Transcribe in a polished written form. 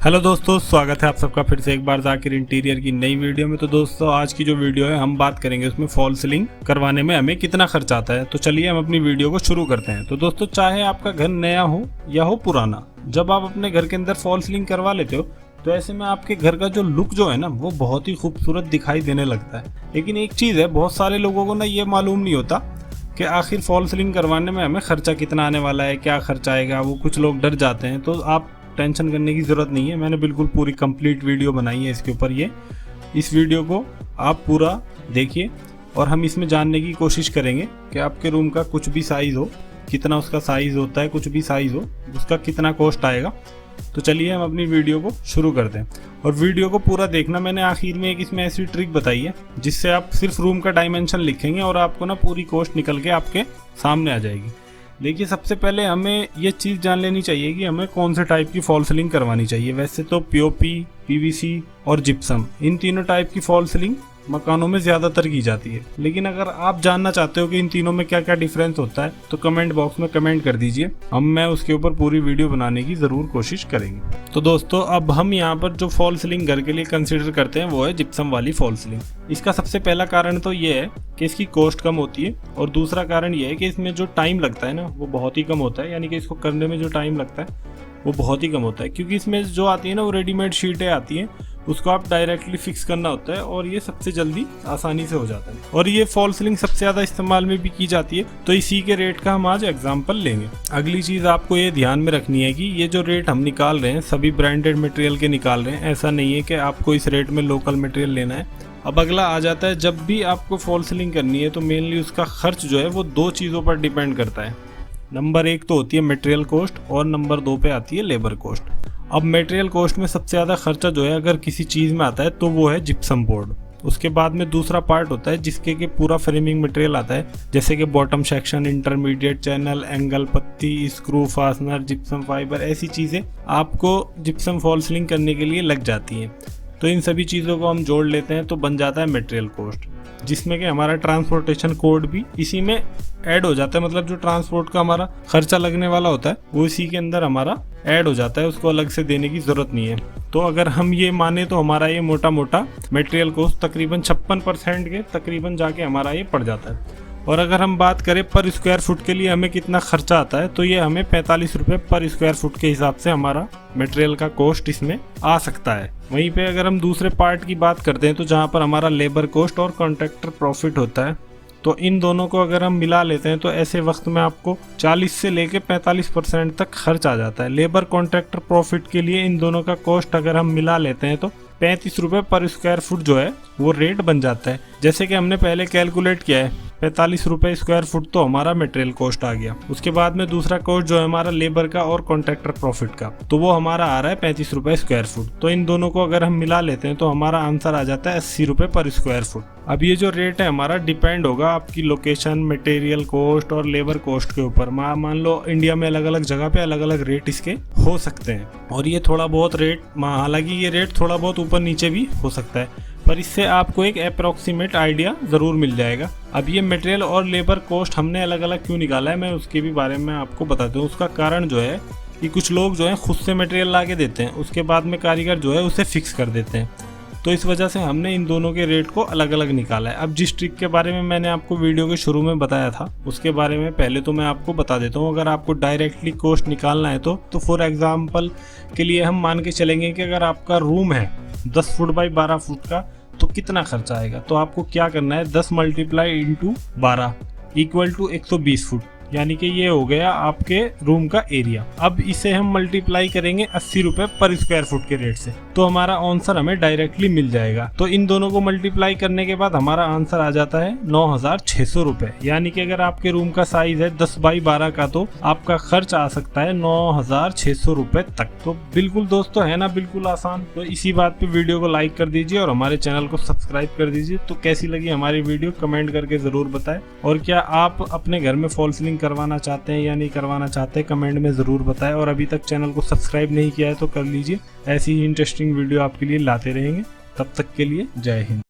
Hello दोस्तों, स्वागत है आप सबका फिर से एक बार जाकिर इंटीरियर की नई वीडियो में। तो दोस्तों आज की जो वीडियो है हम बात करेंगे उसमें फॉल सीलिंग करवाने में हमें कितना खर्च आता है। तो चलिए हम अपनी वीडियो को शुरू करते हैं। तो दोस्तों चाहे आपका घर नया हो या हो पुराना, जब आप अपने घर के अंदर फॉल सीलिंग करवा लेते हो तो ऐसे में आपके घर का जो लुक जो है ना वो बहुत ही खूबसूरत दिखाई देने लगता है। लेकिन एक चीज़ है, बहुत सारे लोगों को ना ये मालूम नहीं होता कि आखिर फॉल सीलिंग करवाने में हमें खर्चा कितना आने वाला है, क्या खर्चा आएगा। वो कुछ लोग डर जाते हैं। तो आप टेंशन करने की ज़रूरत नहीं है, मैंने बिल्कुल पूरी कंप्लीट वीडियो बनाई है इसके ऊपर। इस वीडियो को आप पूरा देखिए और हम इसमें जानने की कोशिश करेंगे कि आपके रूम का कुछ भी साइज़ हो, कितना उसका साइज़ होता है, कुछ भी साइज़ हो उसका कितना कॉस्ट आएगा। तो चलिए हम अपनी वीडियो को शुरू करते हैं और वीडियो को पूरा देखना। मैंने आखिर में एक इसमें ऐसी ट्रिक बताई है जिससे आप सिर्फ रूम का डायमेंशन लिखेंगे और आपको ना पूरी कॉस्ट निकल के आपके सामने आ जाएगी। देखिए, सबसे पहले हमें ये चीज़ जान लेनी चाहिए कि हमें कौन से टाइप की फॉल सीलिंग करवानी चाहिए। वैसे तो पीओपी, पीवीसी और जिप्सम, इन तीनों टाइप की फॉल सीलिंग मकानों में ज़्यादातर की जाती है। लेकिन अगर आप जानना चाहते हो कि इन तीनों में क्या क्या डिफरेंस होता है तो कमेंट बॉक्स में कमेंट कर दीजिए, मैं उसके ऊपर पूरी वीडियो बनाने की ज़रूर कोशिश करेंगे। तो दोस्तों अब हम यहाँ पर जो फॉल सीलिंग घर के लिए कंसिडर करते हैं वो है जिप्सम वाली फॉल सीलिंग। इसका सबसे पहला कारण तो ये है कि इसकी कॉस्ट कम होती है और दूसरा कारण ये है कि इसमें जो टाइम लगता है ना वो बहुत ही कम होता है। यानी कि इसको करने में जो टाइम लगता है वो बहुत ही कम होता है, क्योंकि इसमें जो आती है ना वो रेडीमेड शीटें आती हैं, उसको आप डायरेक्टली फिक्स करना होता है और ये सबसे जल्दी आसानी से हो जाता है। और ये फॉल सीलिंग सबसे ज़्यादा इस्तेमाल में भी की जाती है, तो इसी के रेट का हम आज एग्जांपल लेंगे। अगली चीज़ आपको ये ध्यान में रखनी है कि ये जो रेट हम निकाल रहे हैं सभी ब्रांडेड मटेरियल के निकाल रहे हैं। ऐसा नहीं है कि आपको इस रेट में लोकल मटेरियल लेना है। अब अगला आ जाता है, जब भी आपको फॉल सीलिंग करनी है तो मेनली उसका खर्च जो है वो दो चीज़ों पर डिपेंड करता है। नंबर एक तो होती है मटेरियल कॉस्ट और नंबर दो पे आती है लेबर कॉस्ट। अब मटेरियल कॉस्ट में सबसे ज़्यादा खर्चा जो है अगर किसी चीज़ में आता है तो वो है जिप्सम बोर्ड। उसके बाद में दूसरा पार्ट होता है जिसके कि पूरा फ्रेमिंग मटेरियल आता है, जैसे कि bottom section, intermediate channel, angle पत्ती, स्क्रू फास्टनर, जिप्सम फाइबर, ऐसी चीज़ें आपको जिप्सम फॉल सीलिंग करने के लिए लग जाती हैं। तो इन सभी चीज़ों को हम जोड़ लेते हैं तो बन जाता है मटेरियल कॉस्ट, जिसमें कि हमारा ट्रांसपोर्टेशन कोड भी इसी में ऐड हो जाता है। मतलब जो ट्रांसपोर्ट का हमारा खर्चा लगने वाला होता है वो इसी के अंदर हमारा ऐड हो जाता है, उसको अलग से देने की ज़रूरत नहीं है। तो अगर हम ये माने तो हमारा ये मोटा मोटा मटेरियल कॉस्ट तकरीबन 56% के तकरीबन जाके हमारा ये पड़ जाता है। और अगर हम बात करें पर स्क्वायर फुट के लिए हमें कितना खर्चा आता है तो ये हमें 45 रुपये पर स्क्वायर फुट के हिसाब से हमारा मटेरियल का कॉस्ट इसमें आ सकता है। वहीं पे अगर हम दूसरे पार्ट की बात करते हैं तो जहाँ पर हमारा लेबर कॉस्ट और कॉन्ट्रैक्टर प्रॉफिट होता है, तो इन दोनों को अगर हम मिला लेते हैं तो ऐसे वक्त में आपको 40 से लेके 45% तक खर्च आ जाता है। लेबर कॉन्ट्रैक्टर प्रॉफिट के लिए इन दोनों का कॉस्ट अगर हम मिला लेते हैं तो 35 रुपये पर स्क्वायर फुट जो है वो रेट बन जाता है। जैसे कि हमने पहले कैलकुलेट किया है, 45 रुपये स्क्वायर फुट तो हमारा मटेरियल कॉस्ट आ गया। उसके बाद में दूसरा कॉस्ट जो है हमारा लेबर का और कॉन्ट्रैक्टर प्रॉफिट का, तो वो हमारा आ रहा है 35 रुपये स्क्वायर फुट। तो इन दोनों को अगर हम मिला लेते हैं तो हमारा आंसर आ जाता है 80 रुपये पर स्क्वायर फुट। अब ये जो रेट है हमारा डिपेंड होगा आपकी लोकेशन, मटेरियल कॉस्ट और लेबर कॉस्ट के ऊपर। मान लो इंडिया में अलग अलग जगह पे अलग अलग रेट इसके हो सकते हैं और ये थोड़ा बहुत रेट, हालांकि ये रेट थोड़ा बहुत ऊपर नीचे भी हो सकता है, पर इससे आपको एक अप्रॉक्सीमेट आइडिया ज़रूर मिल जाएगा। अब ये मटेरियल और लेबर कॉस्ट हमने अलग अलग क्यों निकाला है मैं उसके भी बारे में आपको बता दूं। उसका कारण जो है कि कुछ लोग जो है खुद से मटेरियल ला के देते हैं, उसके बाद में कारीगर जो है उसे फिक्स कर देते हैं। तो इस वजह से हमने इन दोनों के रेट को अलग अलग निकाला है। अब जिस ट्रिक के बारे में मैंने आपको वीडियो के शुरू में बताया था उसके बारे में पहले तो मैं आपको बता देता हूँ। अगर आपको डायरेक्टली कॉस्ट निकालना है तो फॉर एग्जांपल के लिए हम मान के चलेंगे कि अगर आपका रूम है 10 फुट बाई 12 फुट का तो कितना खर्चा आएगा। तो आपको क्या करना है, 10 multiply into 12 equal to 120 foot, यानी कि ये हो गया आपके रूम का एरिया। अब इसे हम मल्टीप्लाई करेंगे 80 रुपये पर स्क्वायर फुट के रेट से, तो हमारा आंसर हमें डायरेक्टली मिल जाएगा। तो इन दोनों को मल्टीप्लाई करने के बाद हमारा आंसर आ जाता है 9600 रुपये। यानी कि अगर आपके रूम का साइज है 10 बाई 12 का तो आपका खर्च आ सकता है 9600 रुपये तक। तो बिल्कुल दोस्तों, है ना बिल्कुल आसान। तो इसी बात पे वीडियो को लाइक कर दीजिए और हमारे चैनल को सब्सक्राइब कर दीजिए। तो कैसी लगी हमारी वीडियो कमेंट करके ज़रूर बताएं। और क्या आप अपने घर में फॉल सीलिंग करवाना चाहते हैं या नहीं करवाना चाहते, कमेंट में ज़रूर बताएं। और अभी तक चैनल को सब्सक्राइब नहीं किया है तो कर लीजिए, ऐसी ही इंटरेस्टिंग वीडियो आपके लिए लाते रहेंगे। तब तक के लिए जय हिंद।